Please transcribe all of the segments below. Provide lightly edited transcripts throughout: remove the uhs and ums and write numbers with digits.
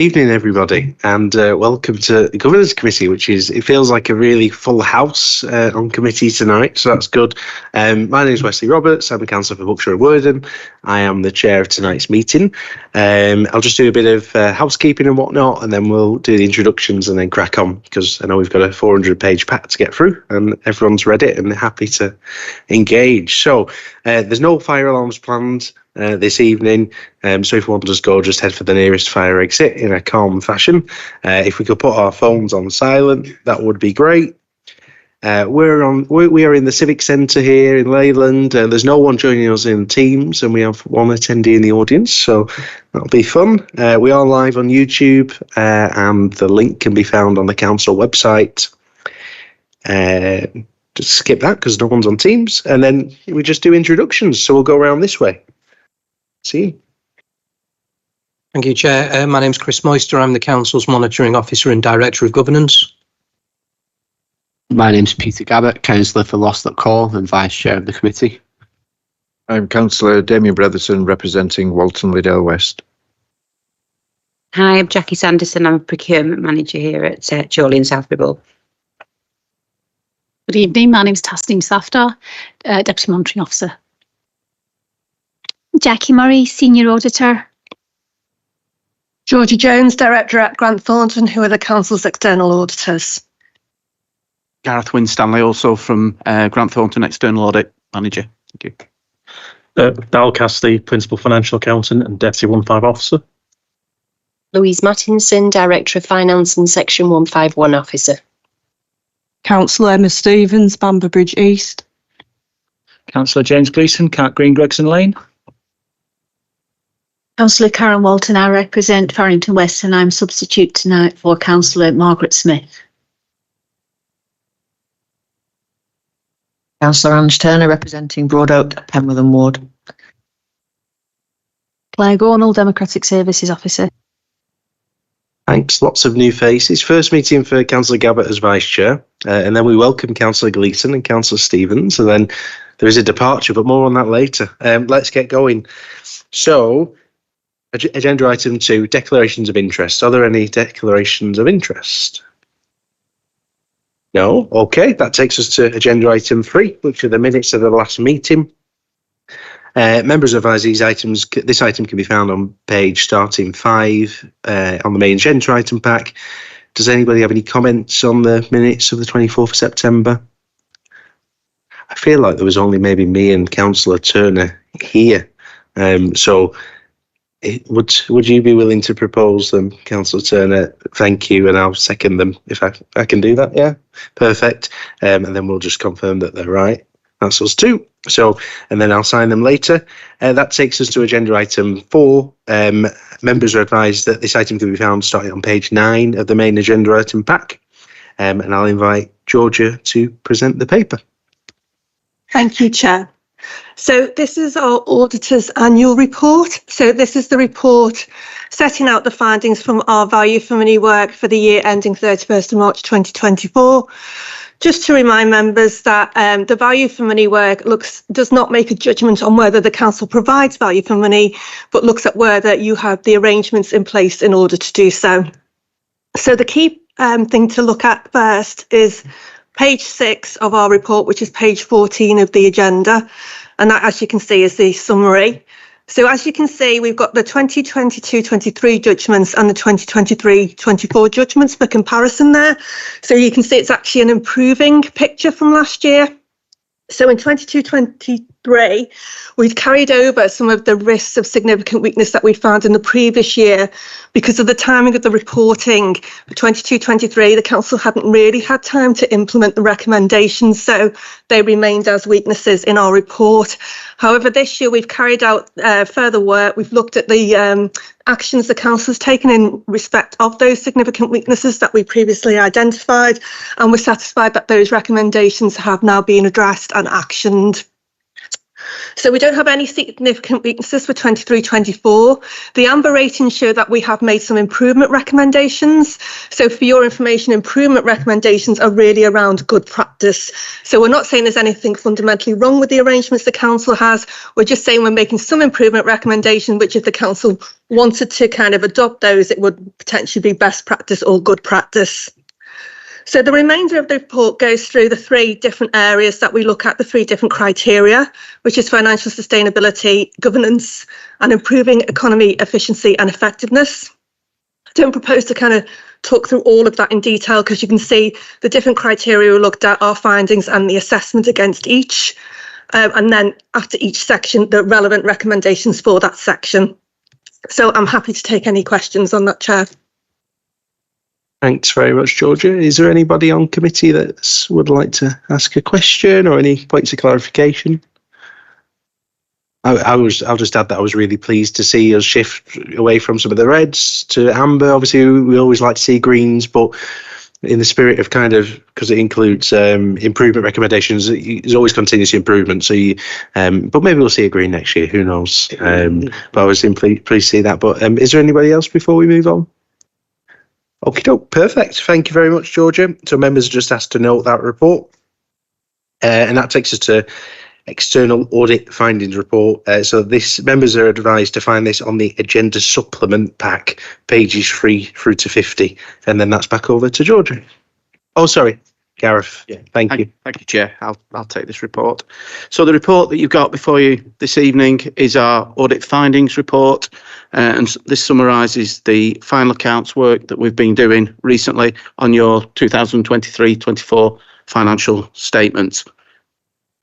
Evening, everybody, and welcome to the Governance Committee, it feels like a really full house on committee tonight, so that's good. My name is Wesley Roberts. I'm a councillor for Buckshire and Worthing. I am the chair of tonight's meeting. I'll just do a bit of housekeeping and whatnot, and then we'll do the introductions and then crack on, because I know we've got a 400-page pack to get through, and everyone's read it and happy to engage. So there's no fire alarms planned this evening, so if one does go, just head for the nearest fire exit in a calm fashion. If we could put our phones on silent, that would be great. We are in the Civic Centre here in Leyland. There's no one joining us in Teams, and we have one attendee in the audience, so that'll be fun. We are live on YouTube, and the link can be found on the council website. Just skip that because no one's on Teams, and then we just do introductions. So we'll go around this way. See. Thank you, Chair. My name's Chris Moister. I'm the Council's Monitoring Officer and Director of Governance. My name's Peter Gabbett, Councillor for Lost.Call and Vice Chair of the Committee. I'm Councillor Damien Bretherton, representing Walton Liddell West. Hi, I'm Jackie Sanderson. I'm a Procurement Manager here at Chorley and South Ribble. Good evening. My name's Tasneem Safdar, Deputy Monitoring Officer. Jackie Murray, Senior Auditor. Georgie Jones, Director at Grant Thornton, who are the Council's external auditors. Gareth Winstanley, also from Grant Thornton, External Audit Manager. Thank you. Dal Casty, Principal Financial Accountant and Deputy 15 Officer. Louise Mattinson, Director of Finance and Section 151 Officer. Councillor Emma Stevens, Bamber Bridge East. Councillor James Gleeson, Cart Green, Gregson Lane. Councillor Karen Walton, I represent Farrington West and I'm substitute tonight for Councillor Margaret Smith. Councillor Ange Turner, representing Broadoak, Penworth and Ward. Claire Gornall, Democratic Services Officer. Thanks. Lots of new faces. First meeting for Councillor Gabbett as Vice Chair, and then we welcome Councillor Gleeson and Councillor Stevens, and then there is a departure, but more on that later. Let's get going. So, agenda item 2, declarations of interest. Are there any declarations of interest? No? Okay, that takes us to agenda item 3, which are the minutes of the last meeting. Members advise this item can be found on page starting 5 on the main agenda item pack. Does anybody have any comments on the minutes of the 24th of September? I feel like there was only maybe me and Councillor Turner here. Would you be willing to propose them, Councillor Turner? Thank you, and I'll second them if I can do that. Yeah, perfect. And then we'll just confirm that they're right. That's us too. So, and then I'll sign them later. That takes us to agenda item 4. Members are advised that this item can be found starting on page 9 of the main agenda item pack. And I'll invite Georgia to present the paper. Thank you, Chair. So this is our auditor's annual report. So this is the report setting out the findings from our value for money work for the year ending 31st of March 2024. Just to remind members that the value for money work does not make a judgment on whether the council provides value for money, but looks at whether you have the arrangements in place in order to do so. So the key thing to look at first is page 6 of our report, which is page 14 of the agenda. And that, as you can see, is the summary. So as you can see, we've got the 2022-23 judgments and the 2023-24 judgments for comparison there. So you can see it's actually an improving picture from last year. So in 22-23, we'd carried over some of the risks of significant weakness that we found in the previous year because of the timing of the reporting. For 22-23, the council hadn't really had time to implement the recommendations, so they remained as weaknesses in our report. However, this year we've carried out further work. We've looked at the actions the council has taken in respect of those significant weaknesses that we previously identified, and we're satisfied that those recommendations have now been addressed and actioned. So we don't have any significant weaknesses for 23-24. The amber ratings show that we have made some improvement recommendations. So for your information, improvement recommendations are really around good practice. So we're not saying there's anything fundamentally wrong with the arrangements the council has. We're just saying we're making some improvement recommendations, which if the council wanted to kind of adopt those, it would potentially be best practice or good practice. So the remainder of the report goes through the 3 different areas that we look at, the 3 different criteria, which is financial sustainability, governance, and improving economy efficiency and effectiveness. I don't propose to kind of talk through all of that in detail because you can see the different criteria we looked at, our findings and the assessment against each. And then after each section, the relevant recommendations for that section. So I'm happy to take any questions on that, Chair. Thanks very much, Georgia. Is there anybody on committee that would like to ask a question or any points of clarification? I'll just add that I was really pleased to see us shift away from some of the reds to amber. Obviously, we always like to see greens, but in the spirit of kind of, because it includes improvement recommendations, there's always continuous improvement. So, but maybe we'll see a green next year. Who knows? But I was pleased to see that. But is there anybody else before we move on? Okay, perfect. Thank you very much, Georgia. So members are just asked to note that report. And that takes us to external audit findings report. So this members are advised to find this on the agenda supplement pack, pages 3 through to 50. And then that's back over to Georgia. Oh, sorry, Gareth. Yeah, thank you. Thank you, Chair. I'll take this report. So the report that you've got before you this evening is our audit findings report. And this summarises the final accounts work that we've been doing recently on your 2023-24 financial statements.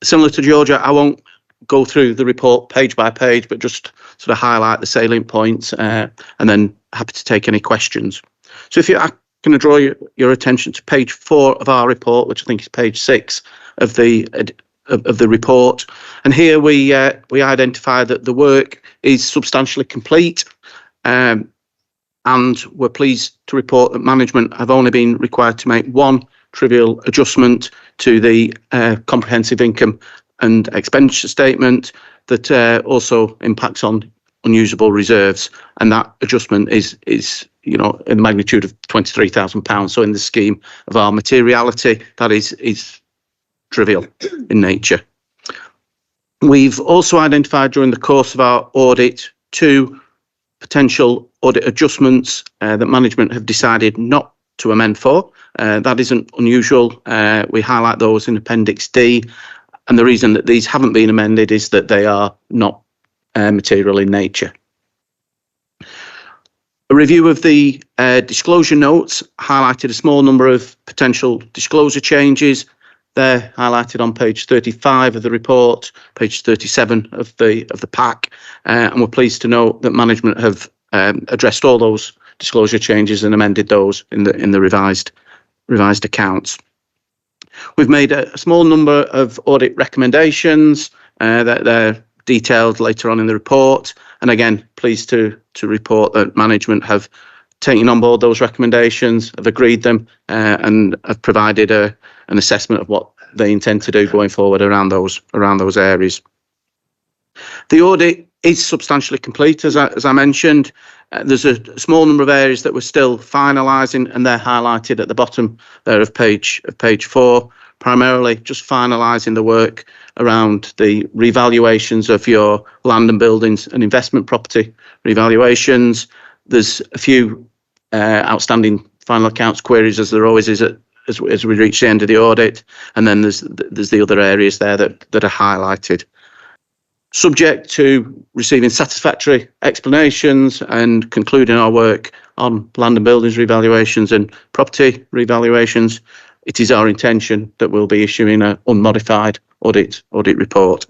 Similar to Georgia, I won't go through the report page by page, but just sort of highlight the salient points and then happy to take any questions. So if I'm going to draw your attention to page 4 of our report, which I think is page 6 of the report. And here we identify that the work is substantially complete, and we're pleased to report that management have only been required to make one trivial adjustment to the comprehensive income and expenditure statement that also impacts on unusable reserves, and that adjustment is in the magnitude of £23,000. So in the scheme of our materiality, that is trivial in nature. We've also identified during the course of our audit 2 potential audit adjustments that management have decided not to amend for. That isn't unusual. We highlight those in Appendix D, and the reason that these haven't been amended is that they are not material in nature. A review of the disclosure notes highlighted a small number of potential disclosure changes. They're highlighted on page 35 of the report, page 37 of the pack, and we're pleased to note that management have addressed all those disclosure changes and amended those in the revised accounts. We've made a small number of audit recommendations that they're detailed later on in the report, and again pleased to report that management have taken on board those recommendations, have agreed them, and have provided an assessment of what they intend to do going forward around those areas. The audit is substantially complete, as I mentioned. There's a small number of areas that we're still finalising, and they're highlighted at the bottom there of page 4. Primarily just finalising the work around the revaluations of your land and buildings and investment property revaluations. There's a few outstanding final accounts queries, as there always is as we reach the end of the audit, and then there's the other areas there that are highlighted. Subject to receiving satisfactory explanations and concluding our work on land and buildings revaluations and property revaluations, it is our intention that we'll be issuing an unmodified audit report.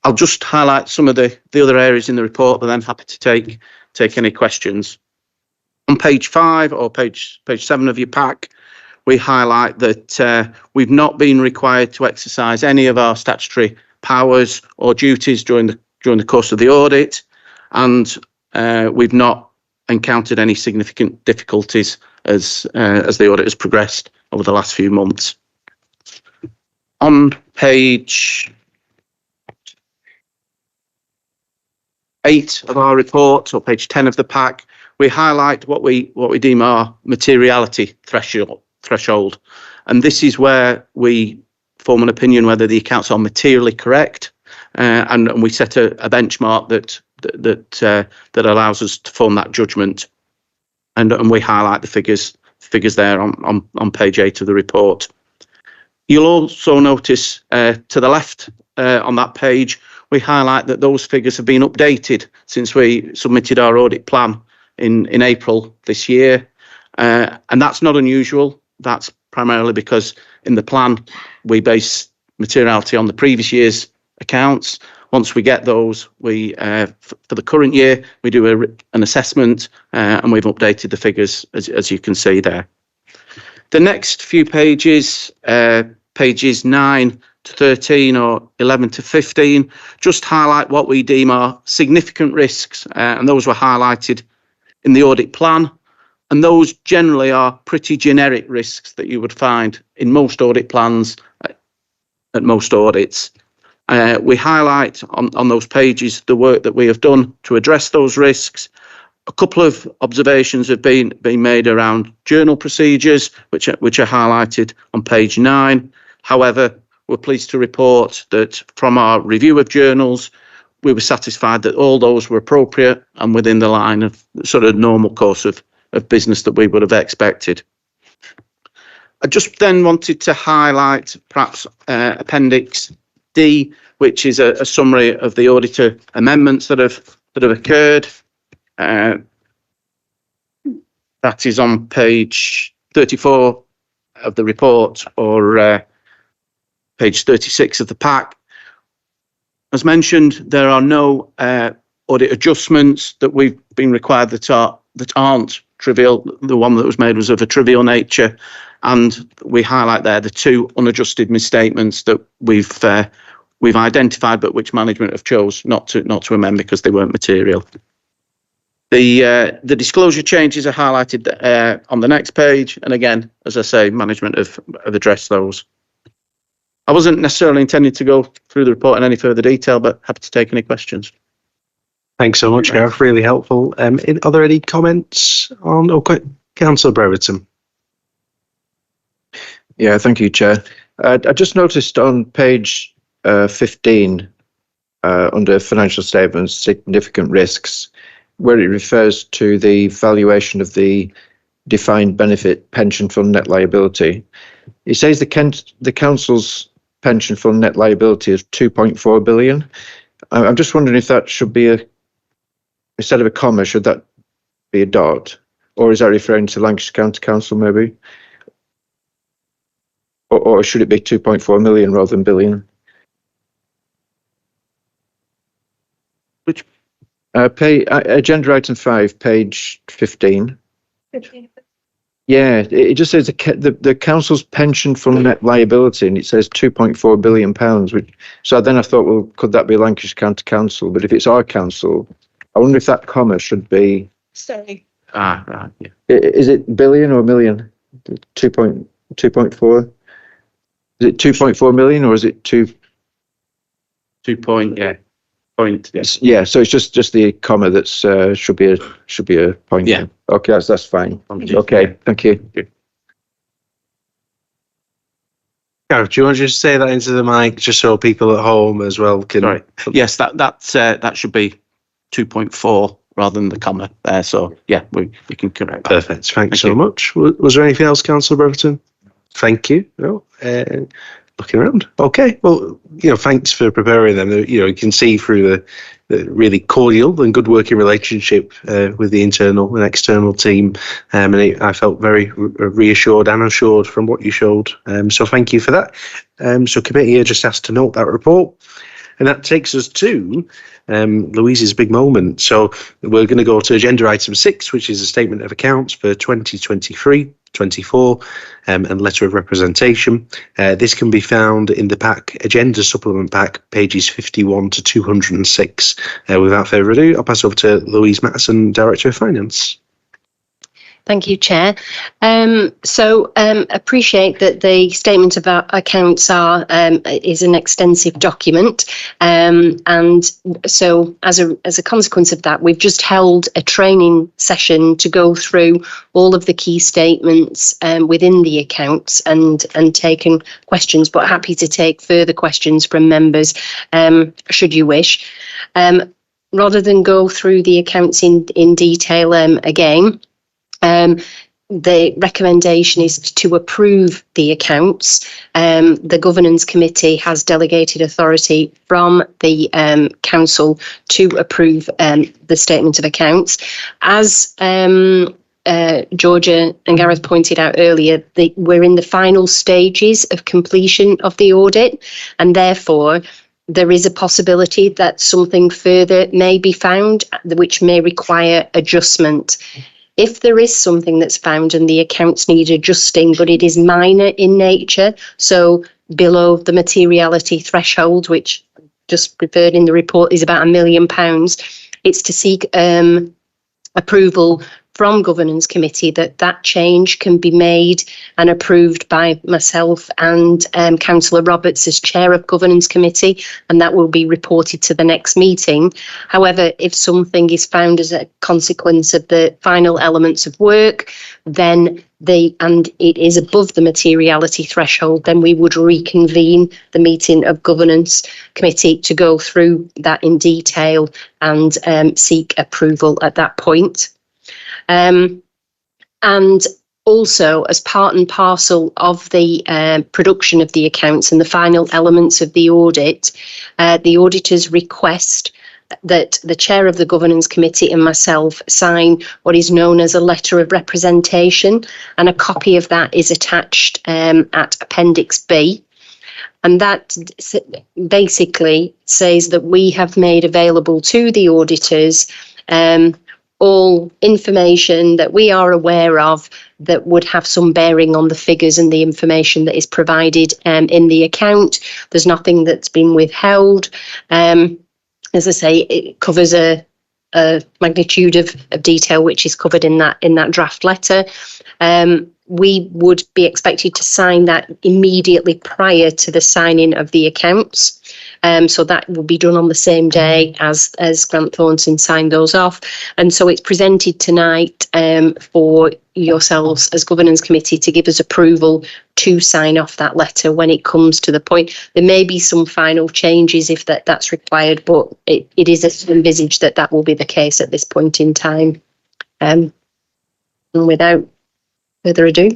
I'll just highlight some of the other areas in the report, but then happy to take any questions. On page 5 or page 7 of your pack, we highlight that we've not been required to exercise any of our statutory powers or duties during the course of the audit, and we've not encountered any significant difficulties as the audit has progressed over the last few months. On page 8 of our report, or page 10 of the pack, we highlight what we deem our materiality threshold. And this is where we form an opinion whether the accounts are materially correct, and we set a benchmark that allows us to form that judgment. And we highlight the figures there on page 8 of the report. You'll also notice to the left on that page, we highlight that those figures have been updated since we submitted our audit plan in April this year. And that's not unusual. That's primarily because in the plan, we base materiality on the previous year's accounts. Once we get those, we for the current year, we do an assessment and we've updated the figures as you can see there. The next few pages, pages 9 to 13 or 11 to 15, just highlight what we deem are significant risks, and those were highlighted in the audit plan. And those generally are pretty generic risks that you would find in most audit plans at most audits. We highlight on those pages the work that we have done to address those risks. A couple of observations have been made around journal procedures, which are highlighted on page 9. However, we're pleased to report that from our review of journals, we were satisfied that all those were appropriate and within the line of sort of normal course of business that we would have expected. I just then wanted to highlight perhaps Appendix D, which is a summary of the auditor amendments that have occurred. That is on page 34 of the report, or page 36 of the pack. As mentioned, there are no audit adjustments that we've been required that aren't trivial. The one that was made was of a trivial nature, and we highlight there the 2 unadjusted misstatements that we've identified, but which management have chose not to amend because they weren't material. The disclosure changes are highlighted on the next page, and again, as I say, management have addressed those. I wasn't necessarily intending to go through the report in any further detail, but happy to take any questions. Thanks so much, Gareth. Really helpful. Are there any comments on Councillor Brereton? Yeah, thank you, Chair. I just noticed on page 15, under financial statements, significant risks, where it refers to the valuation of the defined benefit pension fund net liability. It says the council's pension fund net liability is 2.4 billion. I'm just wondering if that should be instead of a comma, should that be a dot? Or is that referring to Lancashire County Council maybe? Or should it be 2.4 million rather than billion? Which? Agenda item 5, page 15. Yeah, it just says the council's pension fund net liability, and it says £2.4 billion. So then I thought, well, could that be Lancashire County Council? But if it's our council, I wonder if that comma should be. Sorry. Right, yeah. Is it billion or million? 2.4. Is it 2.4 million or is it 2? 2 point, yeah. Point, yes. Yeah, so it's just the comma that's should be a point. Yeah. Okay, that's fine. Okay, thank you. Gareth, do you want to just say that into the mic, just so people at home as well can? Sorry. Yes, that should be 2.4 rather than the comma there. So yeah, you can correct that. Perfect. Thanks so much. Was there anything else, Councillor Brereton? Thank you. No. Looking around. Okay. Well, thanks for preparing them. You can see through the really cordial and good working relationship with the internal and external team, and I felt very reassured and assured from what you showed. So thank you for that. So committee are just asked to note that report, and that takes us to Louise's big moment. So we're going to go to agenda item 6, which is a statement of accounts for 2023-24 and letter of representation. This can be found in the pack, agenda supplement pack, pages 51 to 206. Without further ado, I'll pass over to Louise Mattison, Director of Finance. Thank you, Chair. Appreciate that the statement of our accounts is an extensive document, and so as a consequence of that, we've just held a training session to go through all of the key statements within the accounts and taken questions. But happy to take further questions from members should you wish. Rather than go through the accounts in detail again. The recommendation is to approve the accounts. The Governance Committee has delegated authority from the Council to approve the statement of accounts. As Georgia and Gareth pointed out earlier, we're in the final stages of completion of the audit, and therefore there is a possibility that something further may be found which may require adjustment. If there is something that's found and the accounts need adjusting, but it is minor in nature, so below the materiality threshold, which just referred in the report is about £1 million, it's to seek approval from Governance Committee that change can be made and approved by myself and Councillor Roberts as Chair of Governance Committee, and that will be reported to the next meeting. However, if something is found as a consequence of the final elements of work, then and it is above the materiality threshold, then we would reconvene the meeting of Governance Committee to go through that in detail and seek approval at that point. And also, as part and parcel of the production of the accounts and the final elements of the audit, the auditors request that the Chair of the Governance Committee and myself sign what is known as a letter of representation, and a copy of that is attached at Appendix B. And that basically says that we have made available to the auditors all information that we are aware of that would have some bearing on the figures and the information that is provided in the account. There's nothing that's been withheld. As I say, it covers a magnitude of detail which is covered in that draft letter. We would be expected to sign that immediately prior to the signing of the accounts. So that will be done on the same day as Grant Thornton signed those off. And so it's presented tonight for yourselves as Governance Committee to give us approval to sign off that letter when it comes to the point. There may be some final changes if that's required, but it is envisaged that will be the case at this point in time. And without further ado.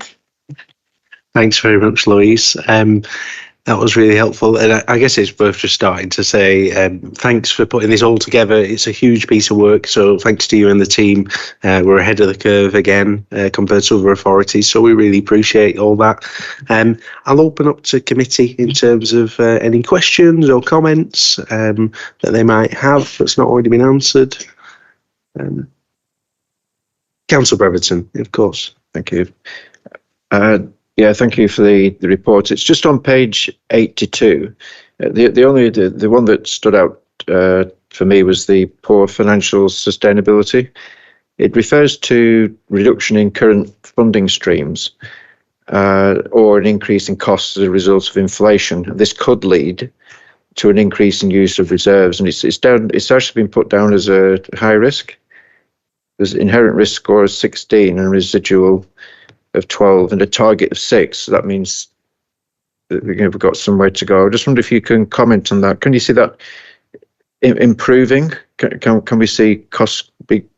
Thanks very much, Louise. That was really helpful. And I guess it's worth just starting to say thanks for putting this all together. It's a huge piece of work. So thanks to you and the team. We're ahead of the curve again compared to other authorities. So we really appreciate all that. I'll open up to committee in terms of any questions or comments that they might have that's not already been answered. Councillor Brereton, of course. Thank you. Yeah, thank you for the report. It's just on page 82. The one that stood out for me was the poor financial sustainability. It refers to reduction in current funding streams or an increase in costs as a result of inflation. This could lead to an increase in use of reserves, and it's actually been put down as a high risk. There's inherent risk score of 16 and residual of 12 and a target of 6. So that means that we've got somewhere to go. I just wonder if you can comment on that. Can you see that improving? Can we see costs being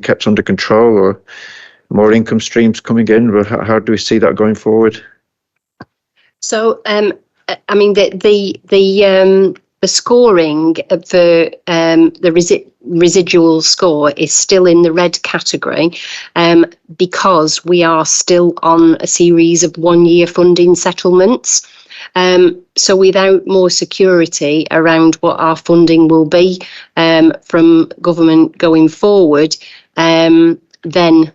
kept under control or more income streams coming in? Or how do we see that going forward? So, I mean, the scoring for the residual score is still in the red category because we are still on a series of one-year funding settlements. So without more security around what our funding will be from government going forward, then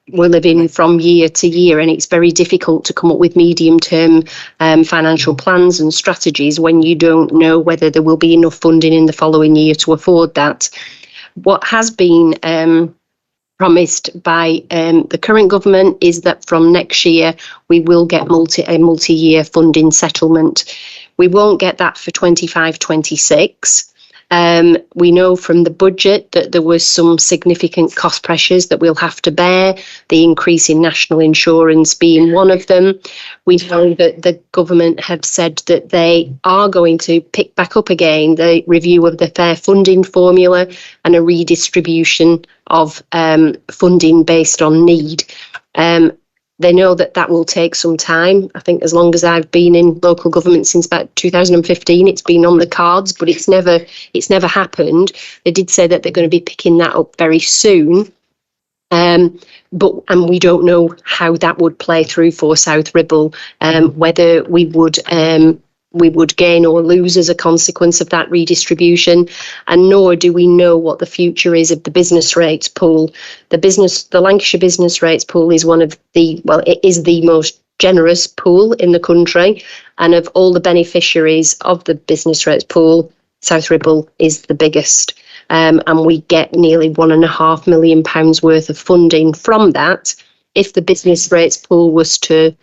we're living from year to year, and it's very difficult to come up with medium-term financial plans and strategies when you don't know whether there will be enough funding in the following year to afford that. What has been promised by the current government is that from next year we will get a multi-year funding settlement. We won't get that for 25-26. We know from the budget that there was some significant cost pressures that we'll have to bear, the increase in national insurance being one of them. We know that the government have said that they are going to pick back up again the review of the fair funding formula and a redistribution of funding based on need. They know that that will take some time. I think as long as I've been in local government since about 2015, it's been on the cards, but it's never happened. They did say that they're going to be picking that up very soon. And we don't know how that would play through for South Ribble, whether we would gain or lose as a consequence of that redistribution, and nor do we know what the future is of the business rates pool. The Lancashire business rates pool is it is the most generous pool in the country, and of all the beneficiaries of the business rates pool, South Ribble is the biggest. And we get nearly £1.5 million worth of funding from that. If the business rates pool was to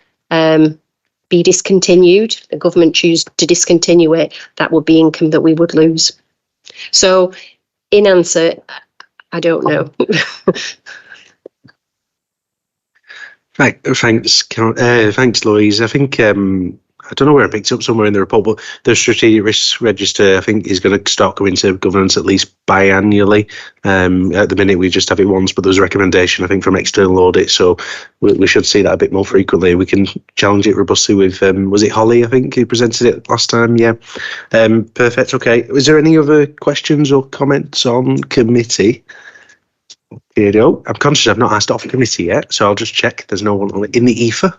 be discontinued, the government choose to discontinue it, that would be income that we would lose. So in answer, I don't know. Thanks, Louise. I think I don't know where I picked up somewhere in the report, but the strategic risk register, I think, is going to start going to governance at least biannually. At the minute, we just have it once, but there's a recommendation, I think, from external audit, so we should see that a bit more frequently. We can challenge it robustly with, was it Holly, I think, who presented it last time? Yeah. Perfect. Okay. Is there any other questions or comments on committee? Here you go. I'm conscious I've not asked off committee yet, so I'll just check. There's no one in the ether.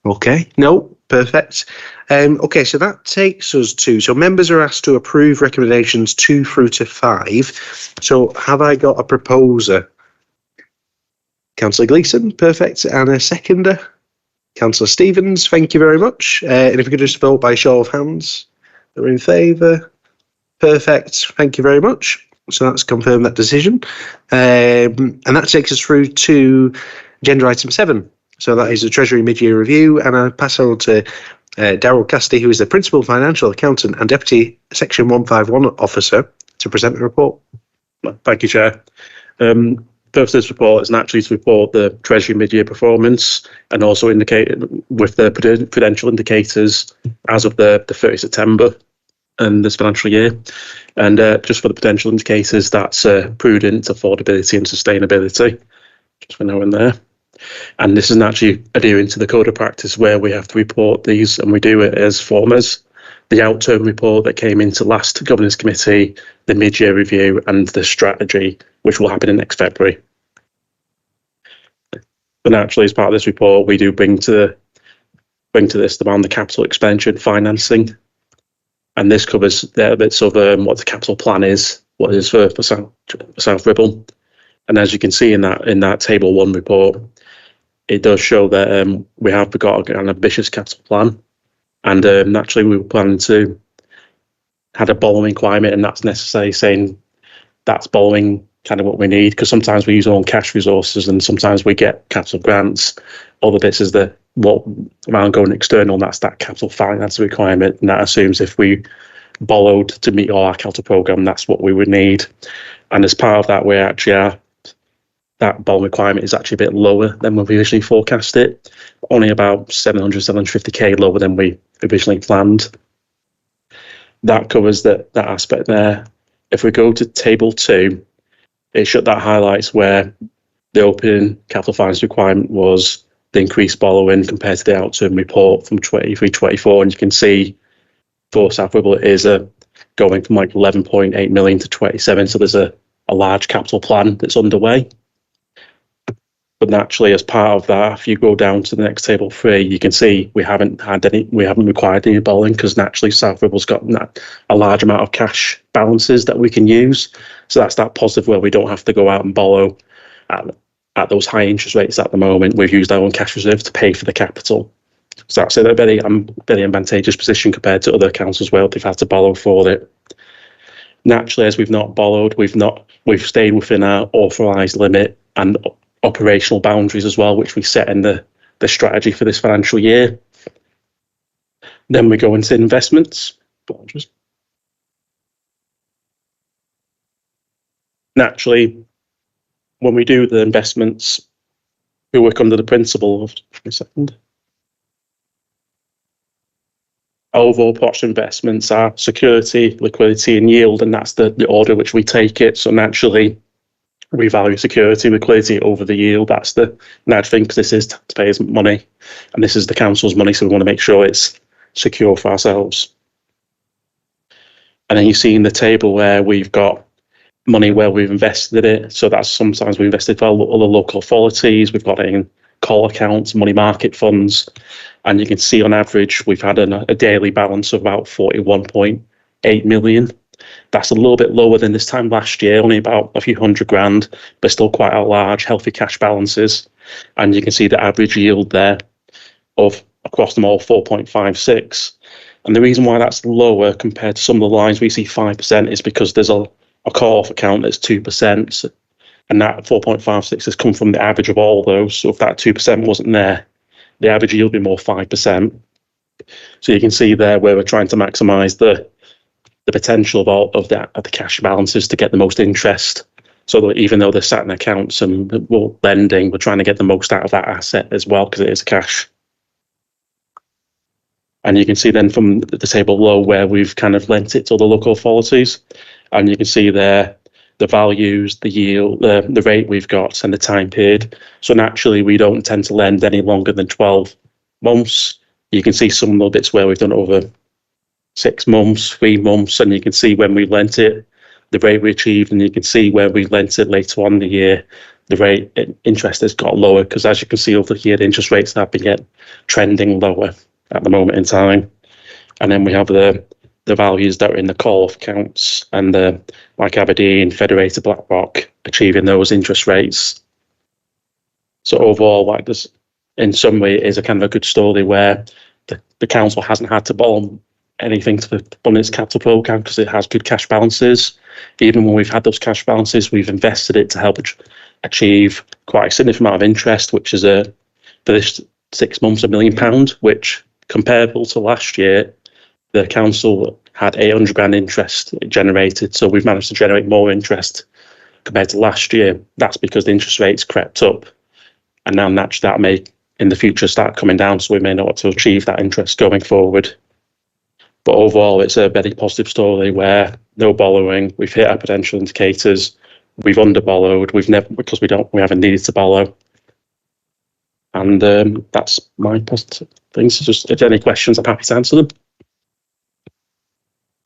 Okay. No. Perfect. Okay, so that takes us to, so members are asked to approve recommendations 2 through to 5. So have I got a proposer? Councillor Gleeson, perfect. And a seconder? Councillor Stevens, thank you very much. And if we could just vote by show of hands, they're in favour. Perfect, thank you very much. So that's confirmed that decision. And that takes us through to agenda item 7. So that is the Treasury mid-year review, and I pass on to Daryl Casti, who is the Principal Financial Accountant and Deputy Section 151 Officer, to present the report. Thank you, Chair. Purpose of this report is naturally to report the Treasury mid-year performance and also indicate with the prudential indicators as of the 30th September in this financial year. And just for the prudential indicators, that's prudent, affordability and sustainability, just for now and there. And this is actually adhering to the code of practice where we have to report these, and we do it as formers. The outturn report that came into last governance committee, the mid-year review and the strategy, which will happen in next February. But naturally, as part of this report, we do bring to this around the capital expenditure and financing. And this covers the bits of what the capital plan is, what it is for South Ribble. And as you can see in that table 1 report, it does show that we have got an ambitious capital plan, and naturally we were planning to have a borrowing requirement, and that's necessary, saying that's borrowing kind of what we need, because sometimes we use our own cash resources and sometimes we get capital grants. Other bits is what around going external, and that's that capital finance requirement, and that assumes if we borrowed to meet our capital programme, that's what we would need. And as part of that, we actually are. That bond requirement is actually a bit lower than when we originally forecast it, only about 750k lower than we originally planned. That covers that aspect there. If we go to table 2, that highlights where the opening capital finance requirement was the increased borrowing compared to the outturn report from 23-24, and you can see for South Ribble it is going from like 11.8 million to 27, so there's a large capital plan that's underway. But naturally, as part of that, if you go down to the next table 3, you can see we haven't required any borrowing, because naturally South Ribble's got a large amount of cash balances that we can use. So that's that positive where we don't have to go out and borrow at those high interest rates at the moment. We've used our own cash reserve to pay for the capital. So that's a very advantageous position compared to other councils where they've had to borrow for it. Naturally, as we've not borrowed, we've stayed within our authorised limit and operational boundaries as well, which we set in the strategy for this financial year. Then we go into investments. Naturally, when we do the investments, we work under the principle of our overall approach to investments are security, liquidity, and yield, and that's the order which we take it. So naturally, we value security, liquidity over the yield. That's the natural thing, because this is taxpayers' money, and this is the council's money, so we want to make sure it's secure for ourselves. And then you see in the table where we've got money where we've invested it. So that's sometimes we invested for other local authorities. We've got it in call accounts, money market funds, and you can see on average we've had a daily balance of about 41.8 million. That's a little bit lower than this time last year, only about a few £100,000, but still quite a large, healthy cash balances. And you can see the average yield there of across them all 4.56. And the reason why that's lower compared to some of the lines we see 5% is because there's a call-off account that's 2%, and that 4.56 has come from the average of all those. So if that 2% wasn't there, the average yield would be more 5%. So you can see there where we're trying to maximise the potential of the cash balances to get the most interest. So that even though they're sat in accounts and we're lending, we're trying to get the most out of that asset as well, because it is cash. And you can see then from the table below where we've kind of lent it to the local authorities, and you can see there the values, the yield, the rate we've got, and the time period. So naturally, we don't tend to lend any longer than 12 months. You can see some little bits where we've done over 6 months, 3 months, and you can see when we lent it, the rate we achieved, and you can see where we lent it later on in the year, the rate interest has got lower, because as you can see over the year, the interest rates have been trending lower at the moment in time. And then we have the values that are in the call-off accounts, and like Aberdeen, Federated, BlackRock, achieving those interest rates. So overall, like this, in some way, it is a kind of a good story where the council hasn't had to borrow anything to fund its capital programme because it has good cash balances. Even when we've had those cash balances, we've invested it to help achieve quite a significant amount of interest, which is for this 6 months, £1 million, which comparable to last year, the council had £800,000 interest generated. So we've managed to generate more interest compared to last year. That's because the interest rates crept up, and now naturally that may in the future start coming down, so we may not want to achieve that interest going forward. But overall, it's a very positive story where no borrowing, we've hit our potential indicators, we've under borrowed, we haven't needed to borrow. And that's my positive things. Just if there are any questions, I'm happy to answer them.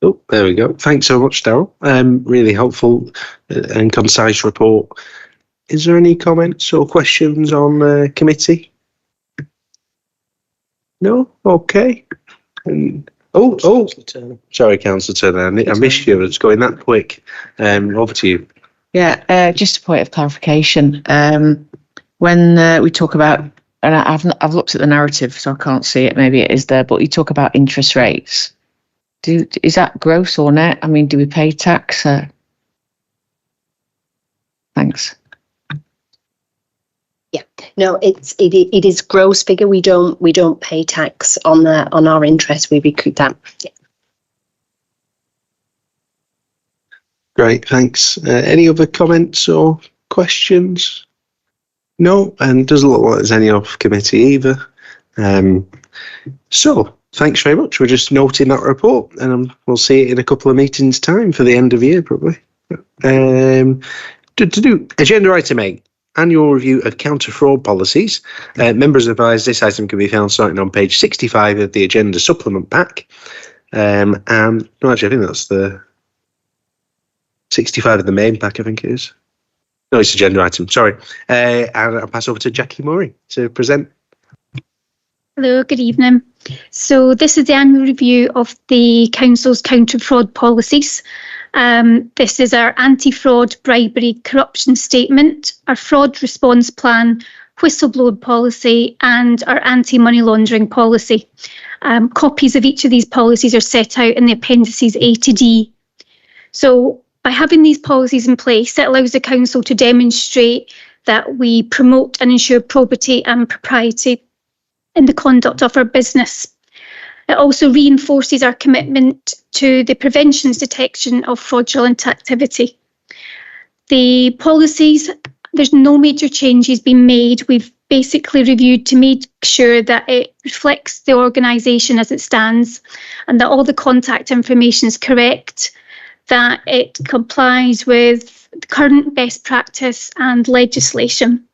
Oh, there we go. Thanks so much, Daryl. Really helpful and concise report. Is there any comments or questions on the committee? No? Okay. Sorry, Councillor Turner. I missed you. It's going that quick. Over to you. Yeah, just a point of clarification. When we talk about, and I've looked at the narrative, so I can't see it. Maybe it is there, but you talk about interest rates. Is that gross or net? I mean, do we pay tax? Thanks. Yeah, no, it is gross figure. We don't pay tax on our interest. We recoup that. Yeah. Great, thanks. Any other comments or questions? No, and doesn't look like there's any off committee either. So thanks very much. We're just noting that report, and we'll see it in a couple of meetings' time for the end of year, probably. Agenda item 8. Annual review of counter-fraud policies. Members advise this item can be found starting on page 65 of the agenda supplement pack. And no, actually, I think that's the 65 of the main pack, I think it is. No, it's agenda item, sorry. And I'll pass over to Jackie Murray to present. Hello, good evening. So this is the annual review of the Council's counter-fraud policies. This is our anti-fraud, bribery, corruption statement, our fraud response plan, whistleblower policy, and our anti-money laundering policy. Copies of each of these policies are set out in the appendices A to D. So by having these policies in place, it allows the Council to demonstrate that we promote and ensure probity and propriety in the conduct of our business. It also reinforces our commitment to the prevention and detection of fraudulent activity. The policies, there's no major changes been made. We've basically reviewed to make sure that it reflects the organisation as it stands and that all the contact information is correct, that it complies with the current best practice and legislation.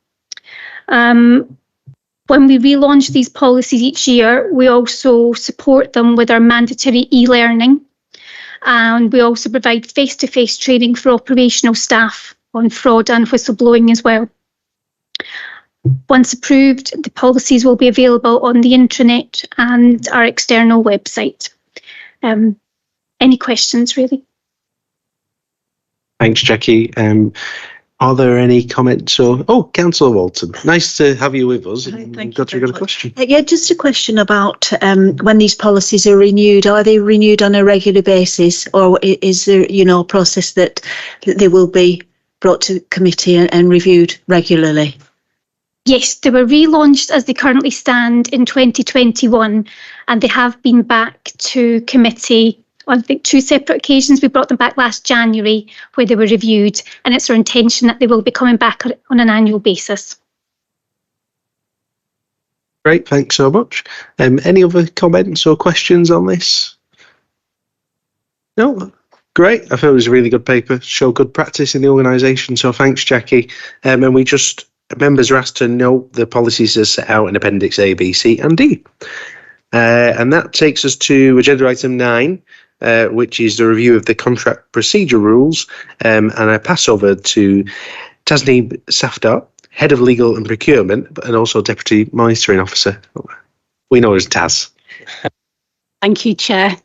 When we relaunch these policies each year, we also support them with our mandatory e-learning, and we also provide face-to-face training for operational staff on fraud and whistleblowing as well. Once approved, the policies will be available on the intranet and our external website. Any questions, really? Thanks, Jackie. Are there any comments or... Oh, Councillor Walton, nice to have you with us. Hi, thank got you a very much. question. Yeah, just a question about when these policies are renewed. Are they renewed on a regular basis, or is there, a process that they will be brought to committee and reviewed regularly? Yes, they were relaunched as they currently stand in 2021, and they have been back to committee on, I think, 2 separate occasions. We brought them back last January where they were reviewed, and it's our intention that they will be coming back on an annual basis. Great, thanks so much. Any other comments or questions on this? No? Great. I thought it was a really good paper, show good practice in the organisation. So thanks, Jackie. And members are asked to note the policies as set out in Appendix A, B, C and D. And that takes us to agenda item 9, which is the review of the contract procedure rules. And I pass over to Tasneem Safdar, Head of Legal and Procurement, and also Deputy Monitoring Officer. We know her as Taz. Thank you, Chair.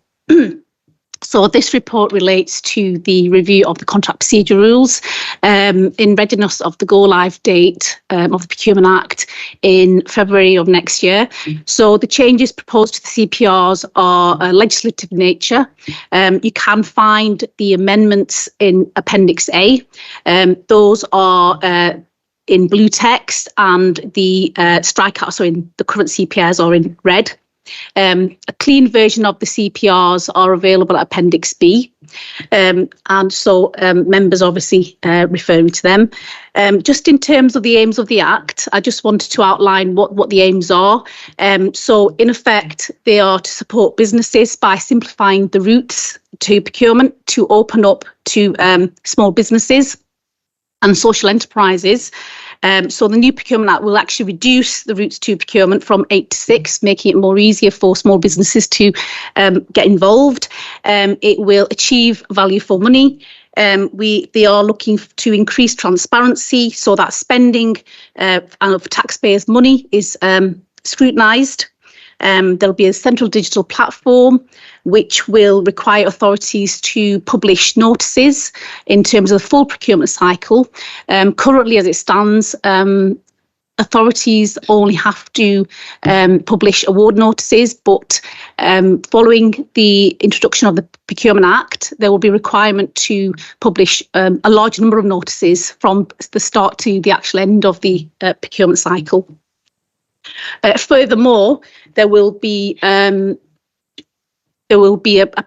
So this report relates to the review of the contract procedure rules in readiness of the go-live date of the Procurement Act in February of next year. So the changes proposed to the CPRs are legislative nature. You can find the amendments in Appendix A. Those are in blue text, and the strikeouts are in the current CPRs are in red. A clean version of the CPRs are available at Appendix B, and so members obviously referring to them. Just in terms of the aims of the Act, I just wanted to outline what the aims are. So in effect, they are to support businesses by simplifying the routes to procurement to open up to small businesses and social enterprises. So the new Procurement Act will actually reduce the routes to procurement from 8 to 6, making it more easier for small businesses to get involved. It will achieve value for money. They are looking to increase transparency so that spending of taxpayers' money is scrutinised. There'll be a central digital platform which will require authorities to publish notices in terms of the full procurement cycle. Currently, as it stands, authorities only have to publish award notices, but following the introduction of the Procurement Act, there will be a requirement to publish a large number of notices from the start to the actual end of the procurement cycle. Furthermore, there will be a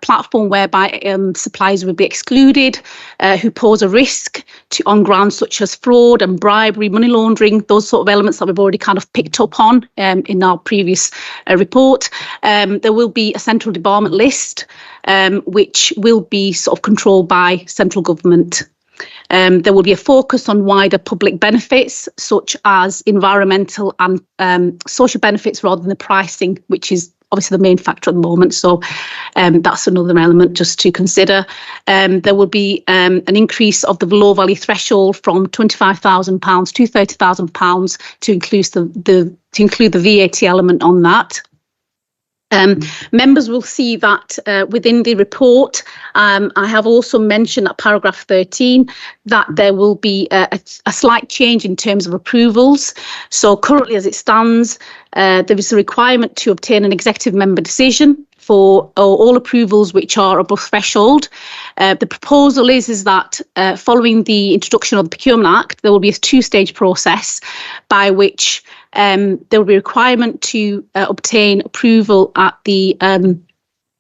platform whereby suppliers will be excluded who pose a risk on grounds such as fraud and bribery, money laundering, those sort of elements that we've already kind of picked up on in our previous report. There will be a central debarment list, which will be sort of controlled by central government. There will be a focus on wider public benefits, such as environmental and social benefits, rather than the pricing, which is obviously the main factor at the moment. So that's another element just to consider. There will be an increase of the low value threshold from £25,000 to £30,000 to include the VAT element on that. Members will see that within the report, I have also mentioned at paragraph 13 that there will be a slight change in terms of approvals. So currently as it stands, there is a requirement to obtain an executive member decision for all approvals which are above threshold. The proposal is that following the introduction of the Procurement Act, there will be a two-stage process by which there will be a requirement to obtain approval at the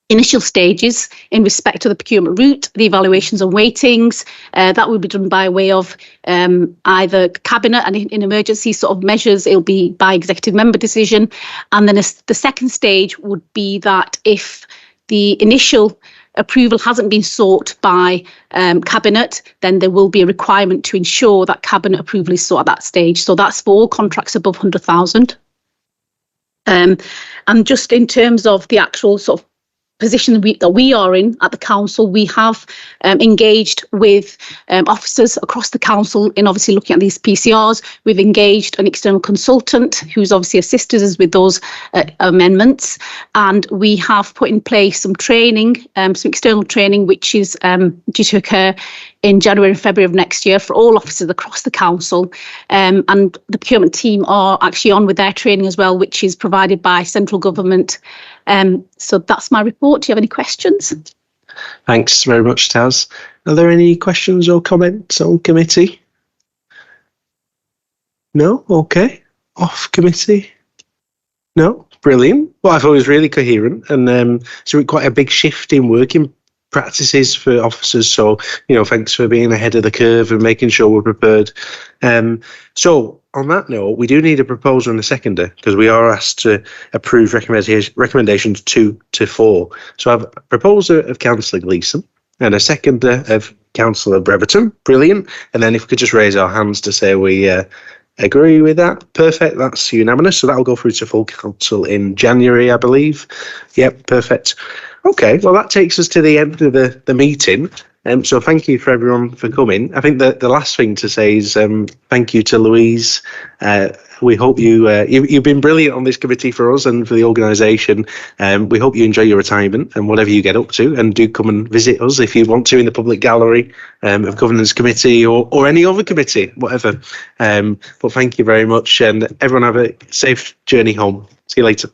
initial stages in respect to the procurement route, the evaluations and weightings. That will be done by way of either cabinet, and in emergency sort of measures, it'll be by executive member decision. And then the second stage would be that if the initial approval hasn't been sought by cabinet, then there will be a requirement to ensure that cabinet approval is sought at that stage. So that's for all contracts above 100,000. And just in terms of the actual sort of position that we are in at the council, we have engaged with officers across the council in obviously looking at these PCRs. We've engaged an external consultant who's obviously assisted us with those amendments, and we have put in place some training, some external training, which is due to occur in January and February of next year for all officers across the council. And the procurement team are actually on with their training as well, which is provided by central government. So that's my report. Do you have any questions? Thanks very much, Taz. Are there any questions or comments on committee? No? Okay. Off committee? No? Brilliant. Well, I thought it was really coherent, and so quite a big shift in working practices for officers. So, thanks for being ahead of the curve and making sure we're prepared. So on that note, we do need a proposal and a seconder, because we are asked to approve recommendations 2 to 4. So I have a proposer of Councillor Gleeson and a seconder of Councillor Brereton. Brilliant. And then if we could just raise our hands to say we agree with that. Perfect. That's unanimous. So that'll go through to full council in January, I believe. Yep, perfect. Okay, well, that takes us to the end of the meeting. So thank you for everyone for coming. I think the last thing to say is thank you to Louise. We hope you've been brilliant on this committee for us and for the organisation. We hope you enjoy your retirement and whatever you get up to, and do come and visit us if you want to in the public gallery of Governance Committee or any other committee, whatever. But thank you very much, and everyone have a safe journey home. See you later.